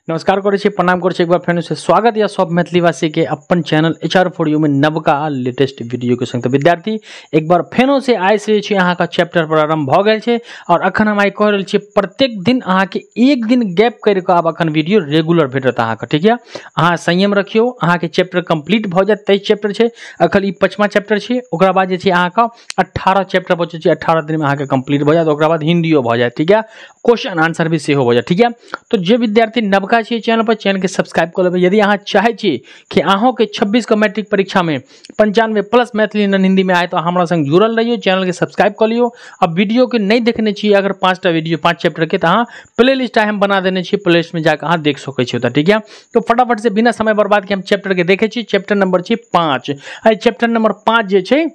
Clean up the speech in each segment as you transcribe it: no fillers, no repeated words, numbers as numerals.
नमस्कार करे छी, प्रणाम करे छी, एक बार फेर से स्वागत या सब मैथिलीवासी के अपन चैनल HR फॉर यू में नवका लेटेस्ट वीडियो के संग। तो विद्यार्थी एक बार फेनो से आय से छी अहाँ का चैप्टर प्रारंभ भ गेल छै और अखन हम आइ कह रहल छी प्रत्येक दिन अहाँ के एक दिन गैप कर के आब अखन वीडियो रेगुलर भेटत अहाँ के। ठीक है, अहाँ संयम रखियो, अहाँ के चैप्टर कंप्लीट भ जात। 23 चैप्टर छै, अखन ई 5वां चैप्टर छै। ओकरा बाद जे छै अहाँ का 18 चैप्टर बचे छै, 18 दिन में अहाँ के कंप्लीट भ जात। ओकरा बाद हिंदियो भ जात। ठीक है, क्वेश्चन आंसर भी सेहो भ जात। ठीक है, तो जे विद्यार्थी नवका छी चैनल पर, चैनल के सब्सक्राइब कर लेबै। यदि अहाँ चाहे छी कि अहों के 26 के मैट्रिक परीक्षा में 95+ मैथिली नन हिंदी में आए तो हमरा संग जुड़ल रहियो, चैनल के सब्सक्राइब कर लियो। अब वीडियो के नहीं देखने छी अगर 5टा वीडियो 5 चैप्टर के, तो अहाँ प्ले लिस्ट हम बना देने छी, प्ले लिस्ट में जाकर अहाँ देख सकै छी। ठीक है, तो फटाफट से बिना समय बर्बाद के हम चैप्टर के देखे छी। चैप्टर नंबर छै 5। आई चैप्टर नंबर 5 जे छै,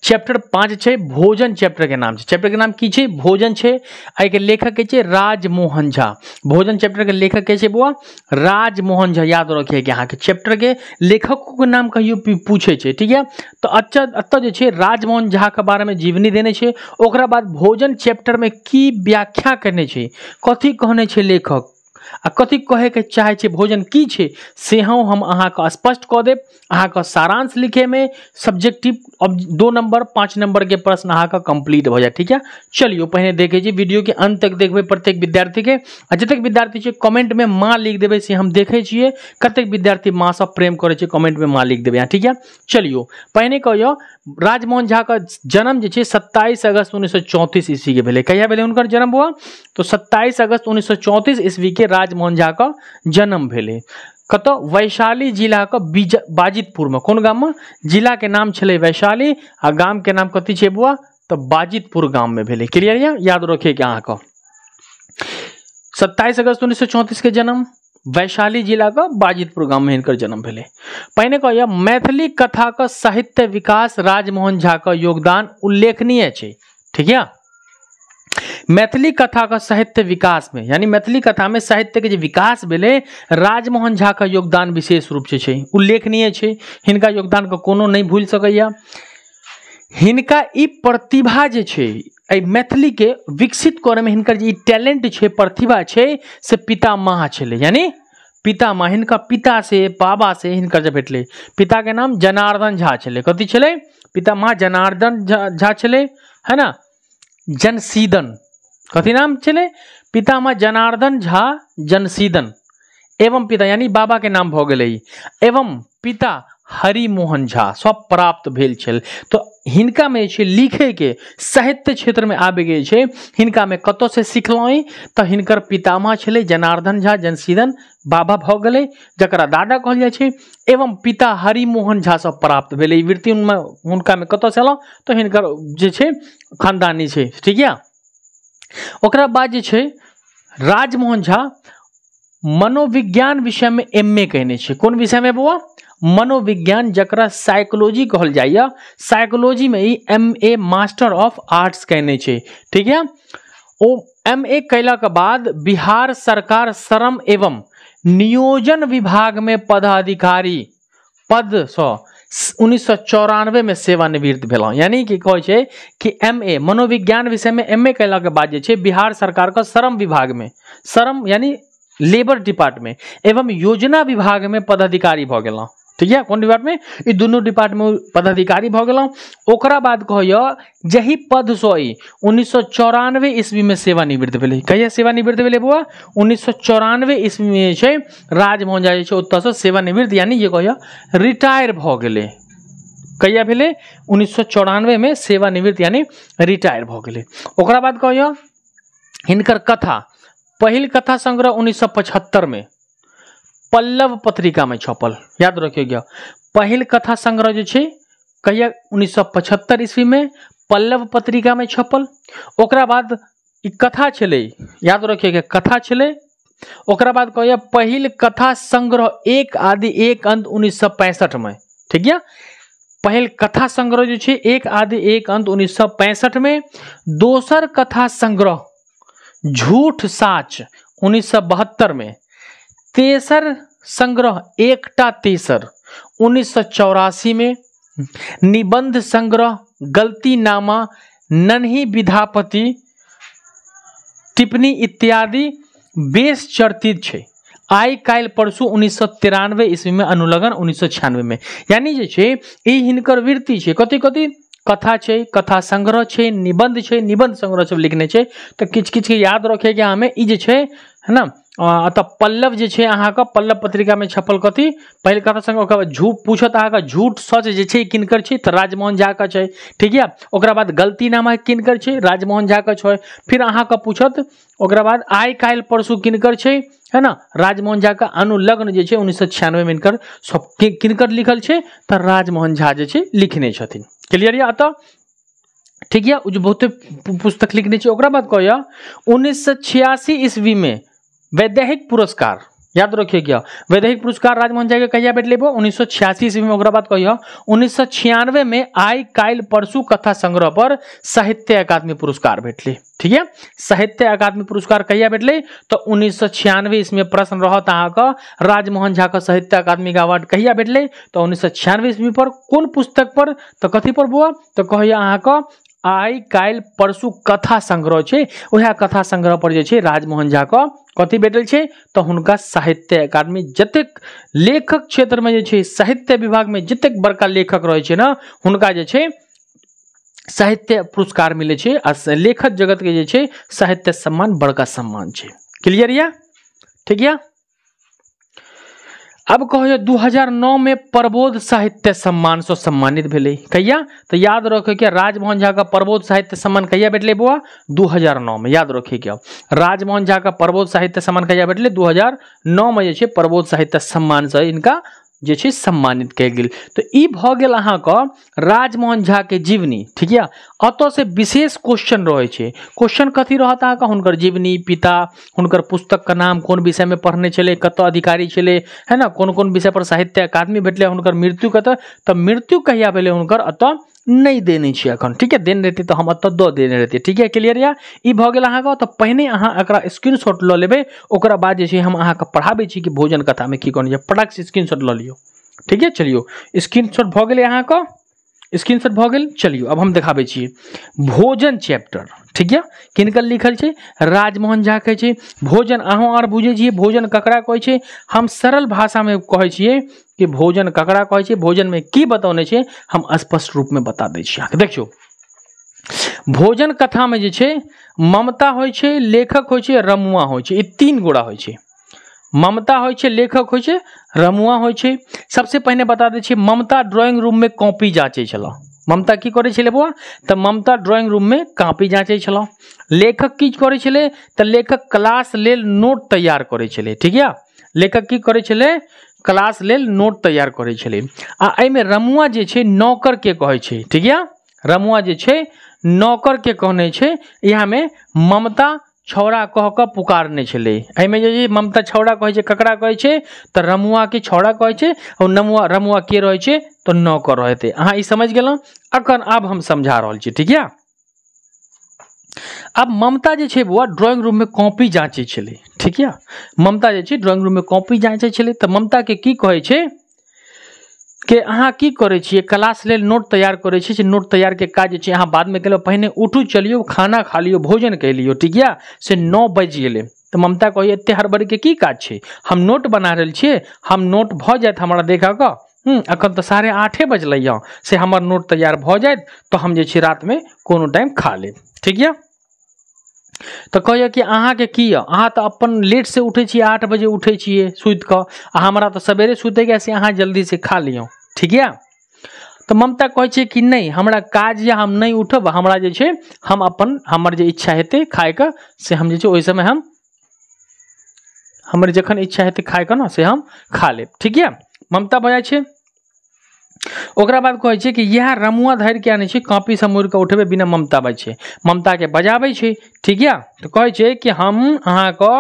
चैप्टर 5 छै भोजन। चैप्टर के नाम छै, चैप्टर के नाम की छै? भोजन छै। आई के लेखक के छै राजमोहन झा। भोजन चैप्टर के लेखक के छै बुआ राजमोहन झा। याद रखिए कि अहाँ के चैप्टर के लेखक के नाम कहियो पूछे छै। ठीक है, तो अत्ता जे छै राजमोहन झा के बारे में जीवनी देने छै। ओकरा बाद भोजन चैप्टर में की व्याख्या करने छै, कथी कहने छै लेखक आ कथी कहे के चाहे छे, भोजन की छे से हम अहाँ का स्पष्ट क देब। अहाँ का सारांश लिखे में सब्जेक्टिव अब 2 नंबर 5 नंबर के प्रश्न अहाँ का कंप्लीट हो जाए। ठीक है, चलिए पहले देखे छी, वीडियो के अंत तक देखबे प्रत्येक विद्यार्थी के। जतेक विद्यार्थी छे कमेंट में माँ लिख देबे से हम देखे छिए। कतेक विद्यार्थी माँ सब प्रेम करे छे, कमेंट में माँ लिख देबे। ठीक है, चलिए पहले कहियो राजमोहन झा का जन्म जे छे 27 अगस्त 1934 ईस्वी के भेले। कहिया भेले उनकर जन्म हुआ? तो 27 अगस्त 1934 ईस्वी के राजमोहन झा का जन्म भेले। कत? वैशाली जिला का बाजितपुर में। कौन गाम में? जिला के नाम छले वैशाली आ गाम के नाम कथी छे बुआ? तो बाजितपुर गाम में भेले। क्लियर है? याद रखिए कि अहाँ का 27 अगस्त 1934 के जन्म, वैशाली जिला का बाजितपुर गांव में इनकर जन्म भेले। पहले कहिए मैथिली कथा का साहित्य विकास राजमोहन झा का योगदान उल्लेखनीय है। ठीक है, मैथिली कथा का साहित्य विकास में यानी मैथिली कथा में साहित्य के जो विकास भेले, राजमोहन झा का योगदान विशेष रूप से छै, उल्लेखनीय छै। हिनका योगदान को कोनो नहीं भूल सकैया। हिनका ई प्रतिभा जे छै ए मैथिली के विकसित करे में हिनकर जे टैलेंट छै, प्रतिभा छै, से पितामह छले। यानी पितामह, हिनका पिता से बाबा से हिनकर जे भेटले। पिता के नाम जनार्दन झा छले। कथी छले? पितामह जनार्दन झा छले, है ना। जनसीदन, कथी नाम छले? पितामह जनार्दन झा जनसीदन एवं पिता यानी बाबा के नाम भ गेलै एवं पिता हरिमोहन झा सब प्राप्त भेल छल। तो हिनका में छे लिखे के साहित्य क्षेत्र में आबे गए छे। हिनका में कतो से सिखलई? तो हिनकर पितामह छले जनार्दन झा जनसीदन, बाबा भ गेलै जकरा दादा कहल जाय छे, एवं पिता हरिमोहन झा सब प्राप्त भेलै। वृत्ति उनका में कतो से एलो? तो हिनकर जे छे खानदानी छे। ठीक है, ओकरा बाद जे छे राजमोहन झा मनोविज्ञान विषय में MA कहने छे। कौन विषय में बुआ? मनोविज्ञान, जकरा साइकोलॉजी कहल जाइए। साइकोलॉजी में ही MA मास्टर ऑफ आर्ट्स कहने छे। ठीक है, ओ MA कैला के बाद बिहार सरकार श्रम एवं नियोजन विभाग में पदाधिकारी पद से 1994 में सेवानिवृत्त भेल। यानी कि कहे छे कि MA मनोविज्ञान विषय में MA कैला के बाद जे छे बिहार सरकार का श्रम विभाग में, श्रम यानी लेबर डिपार्टमेंट एवं योजना विभाग में पदाधिकारी भ गेल। ठीक है, कौन डिपार्टमेंट? ई दोनों डिपार्टमेंट में पदाधिकारी भ गेल। ओकरा बाद कहियो जही पद से 1994 ईस्वी में सेवानिवृत्त भेले। कहिया सेवानिवृत्त भेले बुआ? 1994 ईस्वी में छे राजमोहन झा जे छे ओतऽ से सेवानिवृत्त यानी ये कहियो रिटायर भ गेले। कहिया भेले? 1994 में सेवानिवृत्त यानी रिटायर भ गेले। ओकरा बाद कहियो हिनकर कथा, पहिल कथा संग्रह 1975 में पल्लव पत्रिका में छपल। याद रखिएगा, पहिल कथा संग्रह जो छे कहिया 1975 ईस्वी में पल्लव पत्रिका में छपल। ओकरा बाद ई कथा छले, याद रखिएगा कथा छले। ओकरा बाद कहिया पहिल कथा संग्रह 1 आदि 1 अंत 1965 में। ठीक है, पहिल कथा संग्रह जो छे 1 आदि 1 अंत 1965 में। दोसर कथा संग्रह झूठ साच 1972 में। तेसर संग्रह एकटा तेसर 1984 में। निबंध संग्रह गलतीनामा, नन्ही विधापति, टिप्पणी इत्यादि बेस चर्चित छै। आइ काल्हि परसू 1993 ईस्वी में, अनुलग्न 1996 में। यानी जे छै ई हिनकर वृत्ति छै। कथी कथी कथा छै, कथा संग्रह छै, निबंध छै, निबंध संग्रह सब लिखने छै। तो किछ किछ के याद रखे के हमें ई जे छै है ना। तो पल्लव जे छै अहाँ का पल्लव पत्रिका में छपल कथी पहले कथा संग्रह। ओकरा बाद झूठ पूछत अहाँ का झूठ सच जे छै किनकर छै तो राजमोहन झा का छै, ठीक है। ओकरा बाद गलतीनामा किनकर छै, राजमोहन झा का छै। फिर अहाँ का पूछत ओकरा बाद आइ काल्हि परसू किनकर छै, है ना, राजमोहन झा का। अनुलग्न जे छै 1996 में इनकर सब किनकर लिखल छै तो राजमोहन झा जे छै लिखने छथिन। क्लियर या अतः ठीक है, बहुते पुस्तक लिखने छै। ओकरा बाद कहया 1986 ईस्वी में वैदेहिक पुरस्कार, याद रखिए क्या, वैदेहिक पुरस्कार राजमोहन झा के कहिया भेटले बो 1986 ईस्वी में। ओकरा बाद कहिया 1996 में आइ काल्हि परसू कथा संग्रह पर साहित्य अकादमी पुरस्कार भेटले, ठीक है। साहित्य अकादमी पुरस्कार कहिया भेटले तो 1996 ईस्वी में। प्रश्न रहत अहाँ का राजमोहन झा का साहित्य अकादमी का अवार्ड कहिया भेटले तो 1996 ईस्वी पर। कौन पुस्तक पर तो कथी पर बुआ तो कहिया अहाँ का आइ काल्हि परसू कथा संग्रह छै, वह कथा संग्रह पर जे छै राजमोहन झा का कथी भेटल छै तो हुनका साहित्य अकादमी। जतेक लेखक क्षेत्र में जे छै साहित्य विभाग में जतेक बड़का लेखक रहे छै ना हुनका जे छै साहित्य पुरस्कार मिले छै। आ लेखक जगत के जे छै साहित्य सम्मान बड़का सम्मान छै। क्लियर या ठीक या। अब कहो 2009 में प्रबोध साहित्य सम्मान से सम्मानित भेले। कहिया तो याद रखे क्या राजमोहन झा का प्रबोध साहित्य सम्मान कहिया भेटले बुआ 2009 में। याद रखे क्या राजमोहन झा का प्रबोध साहित्य सम्मान कहिया भेटले 2009 में जे छै प्रबोध साहित्य सम्मान से इनका जे छै सम्मानित कयल गेल। तो ई भ गेल अहाँ का राजमोहन झा के जीवनी, ठीक है। अतः से विशेष क्वेश्चन रहे छै। क्वेश्चन कथी रहत अहाँ का हुनकर जीवनी, पिता, हुनकर पुस्तक का नाम, कोन विषय में पढ़ने चले, कत अधिकारी चले, है ना, कौन कौन विषय पर साहित्य अकादमी भेटले, हुनकर मृत्यु कत तो मृत्यु कहिया भेले हुनकर अतः नहीं देने छी अखन, ठीक है। देने रहते तो हम अत दो देने रहते, ठीक है। क्लियर या ई भ गेल अहाँ का। तो पहले अहाँ एकरा स्क्रीनशॉट ल लेबे, ओकरा बाद जे छै हम अहाँ के पढ़ाबे छी कि भोजन कथा में की कहने छै। फटाक से स्क्रीनशॉट ल लियो, ठीक है। चलियो स्क्रीनशॉट भ गेल अहाँ का, स्क्रीनशॉट भ गेल। चलियो अब हम दिखाबे छी भोजन चैप्टर, ठीक है। किनकर लिखल छै राजमोहन झा के छै। भोजन अहों आर बुझे छिए भोजन ककरा कहै छै। हम सरल भाषा में कहै छिए कि भोजन ककरा कहै छै, भोजन में की बतौने छै हम स्पष्ट रूप में बता दै छी। देखियो भोजन कथा में जे छै ममता होइ छै, लेखक होइ छै, रमुआ होइ छै। ई तीन गोड़ा होइ छै। ममता होइ छै, लेखक होइ छै, रमुआ होइ छै। सबसे पहले बता दै छी ममता ड्राइंग रूम में कॉपी जांचे छला। ममता की करे छले बुआ तो ममता ड्राइंग रूम में कॉपी जांचे छला। लेखक की करे छले तो लेखक क्लास लेल नोट तैयार करे छले, ठीक है। लेखक की करे छले क्लास लेल नोट तैयार करे छले। आ एहि में रमुआ जे छै नौकर के कहे छै, ठीक है। रमुआ जे छै नौकर के कहने छै। यहाँ में ममता छौड़ा कह के पुकारने छले। एहि में जे ममता छौड़ा कहे छै ककरा कहे छै तो रमुआ के छौड़ा कहे छै। और रमुआ के रहे छै तो नौकर रहते। अहाँ ई समझ गेलौं। अखन अब हम समझा रहल छी, ठीक है। अब ममता जे छै बुआ ड्राइंग रूम में कॉपी जांचे छले, ठीक है। ममता जे छै ड्राइंग रूम में कॉपी जांचे छले। तो ममता के की कहे छै कि अहाँ की करे छिए क्लास लेल नोट तैयार करे छी। नोट तैयार के काज जे छै अहाँ बाद में केलो, पहले उठू चलियो खाना खा लियो भोजन कर लियो, ठीक है। से 9 बज गेले। तो ममता कहे एते हड़बड़ी के की काज छै, हम नोट बना रहल छिए, हम नोट भ जात हमरा देखा का। अखन तो 8:30 बजलै या से हमर नोट तैयार भ जात तो हम जे छै रात में कोनो टाइम खा लेब, ठीक है। तो कहिए कि अहाँ के की अहाँ तो अपन लेट से उठे छी, 8 बजे उठे छिए सुत के, हमरा तो सवेरे सुते के से अहाँ जल्दी से खा लियो, ठीक है। तो ममता कहे छै कि नहीं हमरा काज या हम नहीं उठब, हमरा जे छै हम अपन हमर जे इच्छा हेते खाए के से हम जे छै ओइ समय हम हमर जखन इच्छा हेते खाए के ना से हम खा लेब, ठीक है। ममता बजाय छै। ओकरा बाद कहे छै कि यह रमुआ धैर्य के आने छै कॉपी से मोड़ के उठेबे बिना ममता बाज छै। ममता के बजाबै छै, ठीक है। तो कहे छै कि हम अहाँ को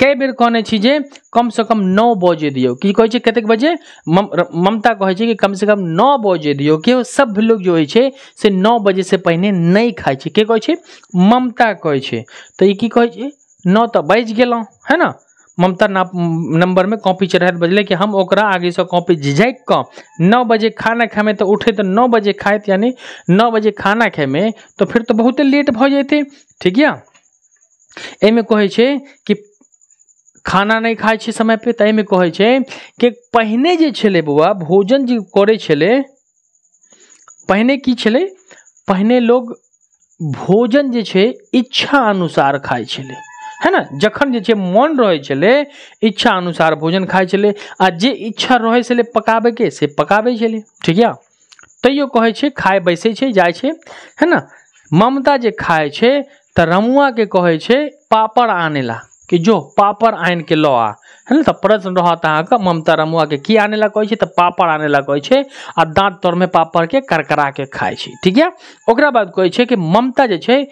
कई बेर कहने छी जे कम से कम 9 बजे दियो। की कहे छै कतेक बजे ममता कहे छै कि कम से कम 9 बजे दियो। कि सब लोग जो है से 9 बजे से पहले नहीं खाए छै। के कहे छै ममता कहे छै। तो ये की कहे छै 9 तो बज गेलो, है ना। ममता नंबर में कॉपी चढ़ात बजले कि हम ओकरा आगे से कॉपी झिझक के 9 बजे खाना खाए में तो उठे तो 9 बजे खाए, यानी 9 बजे खाना खाए में तो फिर तो बहुत लेट भ जाते, ठीक है। एमे कहे छै कि खाना नहीं खाए छे समय पे, तय में कहे छे कि पहिने जे छले बउआ भोजन जे करे छले, पहिने की छले, पहिने लोग भोजन जे छे इच्छा अनुसार खाए छले, है ना, जखन जे छे मन रहे छले इच्छा अनुसार भोजन खाए छले, आ जे इच्छा रहे छले पकाबे के से पकाबे छले, ठीक है। तैयो कहे छे खाए बैसे छे जाए छे, है ना। ममता जे खाए छे त रमुआ के कहे छे पापड़ आनेला कि जो पापड़ आन के लो आ, है ना। तो प्रश्न रहता अहाँ का ममता रमुआ के की आनेला कहे छे, तो पापड़ आनेला कहे छे, आ दांत तर में पापड़ के करकरा के खाए छे, ठीक है। ओकरा बाद कहे छे कि ममता जे छे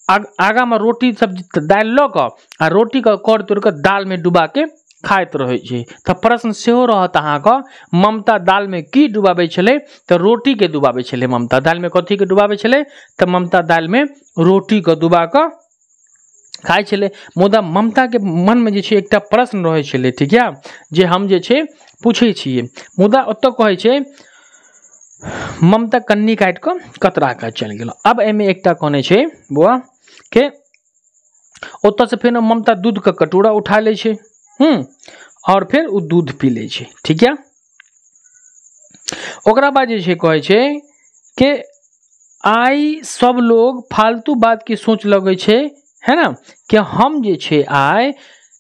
आगा में रोटी सब्जी दाल ल क आ रोटी के कर तोड़ के दाल में डुबा के खाइत रहे छे। तो प्रश्न सेहो रहत अहाँ का ममता दाल में की डुबाबे छले, तो रोटी के डुबाबे छले। ममता दाल में कथी के डुबाबे छले, तो ममता दाल में रोटी के डुबा के खाए छले। मुदा ममता के मन में जे छे एकटा प्रश्न रहे छले, ठीक है, जे हम जे छे पूछे छिए। मुदा ओतऽ कहे छे ममता कन्नी काट के कतरा के चल गेल। अब एमे एकटा कोने छे बुआ के ओतऽ से फिर ममता दूध का कटोरा उठा ले छे, और फिर उ दूध पी ले छे, ठीक है। ओकरा बाद जे छे कहे छे कि आई सब लोग फालतू बात की सोच लगे छे, है ना, कि हम जे छे आय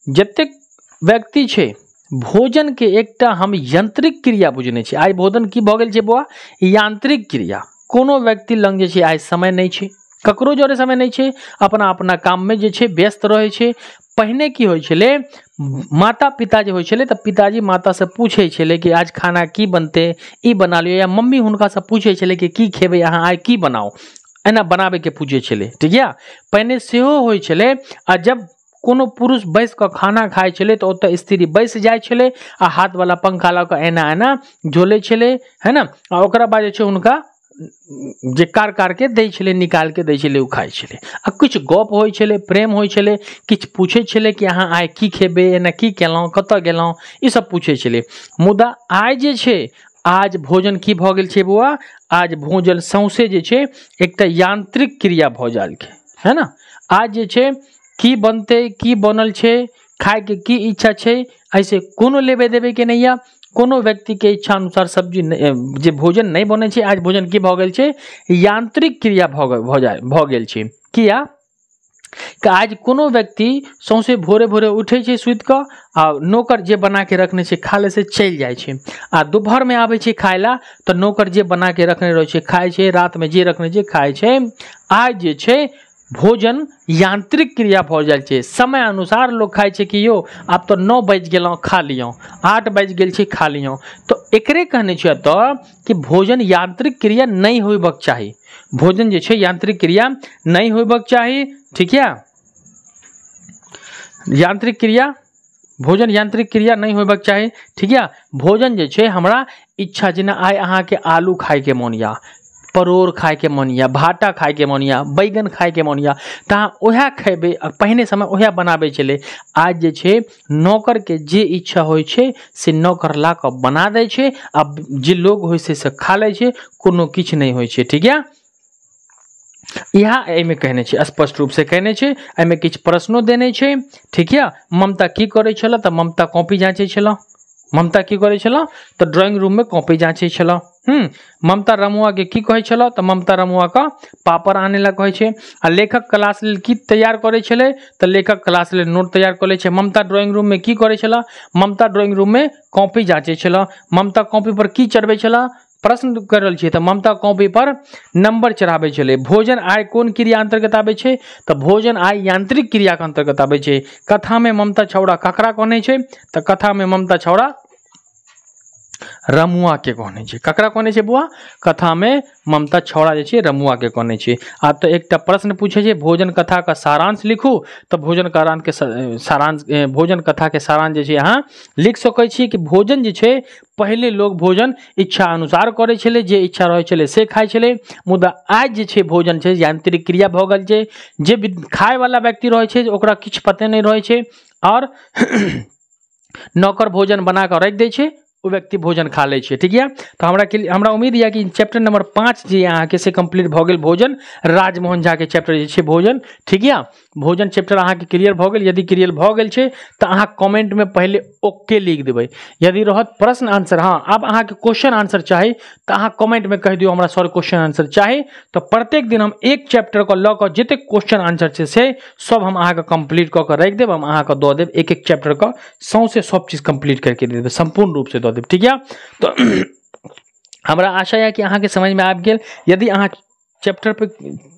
जतेक व्यक्ति छे भोजन के एकटा हम यांत्रिक क्रिया बुझने छे। आय भोजन की भ गेल छे बुआ, यांत्रिक क्रिया। कोनो व्यक्ति लंग जे छे आय समय नहीं छे, ककरो जोरे समय नहीं छे, अपना अपना काम में जे छे व्यस्त रहे छे। पहिने की होय छले, माता पिता जे होय छले त पिताजी माता से पूछे छले कि आज खाना की बनते, ई बना लियो, या मम्मी हुनका से पूछे छले कि की खेबे अहाँ आय की बनाओ, एना बनाबे के पूछे छले, ठीक है। पहिने सेहो होय छले, आ जब कोनो पुरुष बैस के खाना खाए छले तो ओतऽ स्त्री बैस जाए छले आ हाथ वाला पंखा ला के एना एना झोले छले, है ना। आ ओकरा बाद जे छै हुनका जे कार के दै छले, निकाल के दै छले, उ खाए छले। आ कुछ गप होय छले, प्रेम होय छले, किछ पूछे छले कि अहाँ आय की खेबे, एना की केलौं, कतऽ गेलौं, ई सब पूछे छले। मुदा आय जे छै आज भोजन की भ गेल छै बुआ, आज भोजन सौंसे जे छै एकटा यांत्रिक क्रिया भ जाल के, है ना। आज जे छै की बनते, की बनल छै, खाए के की इच्छा छै, ऐसे कोनो लेबे देबे के नहीं। कोनो व्यक्ति के इच्छा अनुसार सब्जी जे भोजन नहीं बने छे, आज भोजन की भ गेल छे यांत्रिक क्रिया भ गेल छे। किया कि आज कोनो व्यक्ति सौंसे भोरे भोरे उठे छे सुत क, आ नौकर जे बना के रखने छे खा ले से चल जाए छे, आ दोपहर में आवे छे खायला तो नौकर जे बना के रखने रहे छे खाए छे, रात में जे रखने छे खाए छे। आज जे छे भोजन यांत्रिक क्रिया भ जाए छे, समय अनुसार लोग खाए छे कि यो आब तो 9 बज गेलौ खा लियो, 8 बज गेल छे खा लियो। तो एकरे कहने छे तो कि भोजन यांत्रिक क्रिया नहीं होइबक चाही, भोजन जे छे यांत्रिक क्रिया नहीं होइबक चाही, ठीक है। यांत्रिक क्रिया, भोजन यांत्रिक क्रिया नहीं होइबक चाही, ठीक है। भोजन जे छे हमरा इच्छा, जेना आय अहाँ के आलू खाए के मन या, परोर खाए के मन या, भाटा खाए के मन या, बैगन खाए के मन या, त अहाँ ओहे खेबे। पहिने समय ओहे बनाबे छले। आज जे छे नौकर के जे इच्छा होय छे से नौकर ला के बना दे छे, अब जे लोग होय से खा ले छे, कोनो किछ नहीं होय छे, ठीक है। यहाँ एमे कहने छे, स्पष्ट रूप से कहने छे, एमे किछ प्रश्नों देने छे, ठीक है। ममता की करे छला, त ममता कॉपी जांचे छला। ममता की करे छला, तो ड्राइंग रूम में कॉपी जांचे छला। ममता रमुआ के की कहे छला, तो ममता रमुआ का पापड़ आने ला कहे छे। आ लेखक क्लास लेल की तैयार करे छले, तो लेखक क्लास लेल नोट तैयार करे छे। ममता ड्राइंग रूम में की करे छला, ममता ड्राइंग रूम में कॉपी जांचे छला। ममता कॉपी पर की चढ़बे छला, प्रश्न करल छे, तो ममता कॉपी पर नंबर चढ़ाबे छले। भोजन आय कौन क्रिया अंतर्गत आबे छे, तो भोजन आय यांत्रिक क्रिया के अंतर्गत आबे छे। कथा में ममता छौड़ा ककरा कहने छे, तो कथा में ममता छौड़ा रमुआ के कहने छे। ककरा कहने छे बुआ, कथा में ममता छौड़ा जे छे रमुआ के कहने छे। आ तो एकटा प्रश्न पूछे छे, भोजन कथा का सारांश लिखू, तो भोजन कथा के सारांश जे छे अहाँ लिख सकै छी कि भोजन जे छे पहले लोग भोजन इच्छा अनुसार करे छले, जे इच्छा रहे छले से खाए छले। मुदा आज जे छे भोजन छे यांत्रिक क्रिया भ गेल छे। जे खाए वाला व्यक्ति रहे छे ओकरा किछ पते नहीं रहे छे, और नौकर भोजन बना के रख दे छे, वो व्यक्ति भोजन खा ले छे, ठीक है। तो हमरा उम्मीद है कि चैप्टर नंबर 5 जे यहाँ के से कंप्लीट भ गेल भोजन, राजमोहन झा के चैप्टर जे छे भोजन, ठीक है। भोजन चैप्टर अहाँ के क्लियर भ गेल। यदि क्लियर भ गेल छै त अहाँ कमेंट में पहले ओके लिख देबै। यदि रहत प्रश्न आंसर, हाँ अब अहाँ के क्वेश्चन आंसर चाही त अहाँ कमेंट में कह दियौ हमरा सर क्वेश्चन आंसर चाही। तो प्रत्येक दिन हम एक चैप्टर को ल क जते क्वेश्चन आंसर छै से सब हम अहाँ के कंप्लीट क के राख देब। हम अहाँ के द देब एक एक चैप्टर का सौंसे सब चीज कंप्लीट करके दे देब, संपूर्ण रूप से द देब। ठीक है, तो हमरा आशा है कि अहाँ के समझ में आबि गेल। यदि अहाँ चैप्टर पे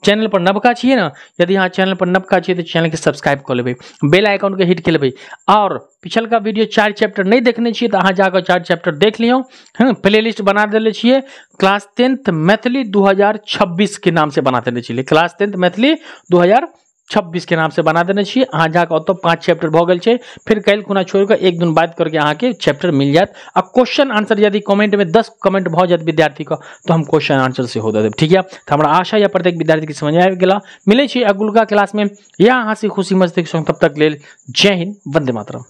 चैनल पर नवका छिए ना, यदि अहाँ चैनल पर नवका छिए तो चैनल के सब्सक्राइब कर लेबै, बेल आइकन के हिट कर लेबै। और पिछल का वीडियो 4 चैप्टर नहीं देखने छिए तो अहाँ जाकर 4 चैप्टर देख लियो। प्ले लिस्ट बना देले छिए, क्लास 10th मैथिली 2026 के नाम से बना देले छिए, क्लास 10th मैथिली 2026 के नाम से बना देने छिए। अहाँ जाकर ओतो 5 चैप्टर भ गेल छै, फिर कल खुना छोड़ के एक दिन बाद करके अहाँ के चैप्टर मिल जात। आ क्वेश्चन आंसर यदि कमेंट में 10 कमेंट भ जात विद्यार्थी का तो हम क्वेश्चन आंसर से हो देब। ठीक है, तो हमरा आशा या प्रत्येक विद्यार्थी के समझ आबि गेला। मिले छी अगुलका क्लास में या अहाँ से खुशी मस्ती के संग, तब तक लेल जय हिंद, वंदे मातरम।